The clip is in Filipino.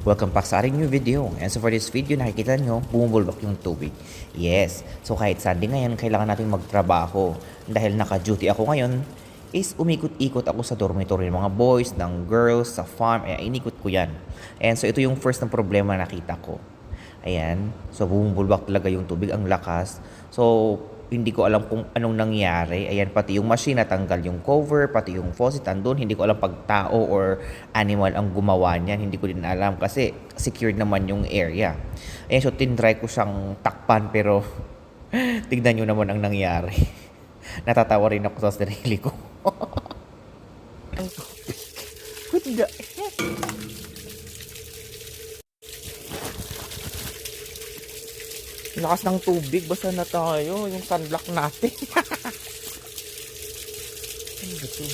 Welcome back sa ating new video. And so for this video, nakikita nyo, bumubulbak yung tubig. Yes, so kahit Sunday ngayon, kailangan natin magtrabaho. Dahil naka-duty ako ngayon, is umikot-ikot ako sa dormitory ng mga boys, ng girls, sa farm, inikot ko yan. And so ito yung first na problema na nakita ko. Ayan, so bumubulbak talaga yung tubig, ang lakas. So, hindi ko alam kung anong nangyari. Ayan, pati yung machine natanggal yung cover, pati yung faucet andun. Hindi ko alam pag tao or animal ang gumawa niyan. Hindi ko din alam kasi secured naman yung area. Ayan, so tinry ko siyang takpan pero tignan nyo naman ang nangyari. Natatawa rin ako sa sarili ko. What the heck? Lakas ng tubig, basa na tayo. Yung sunblock natin. Ano ba ito?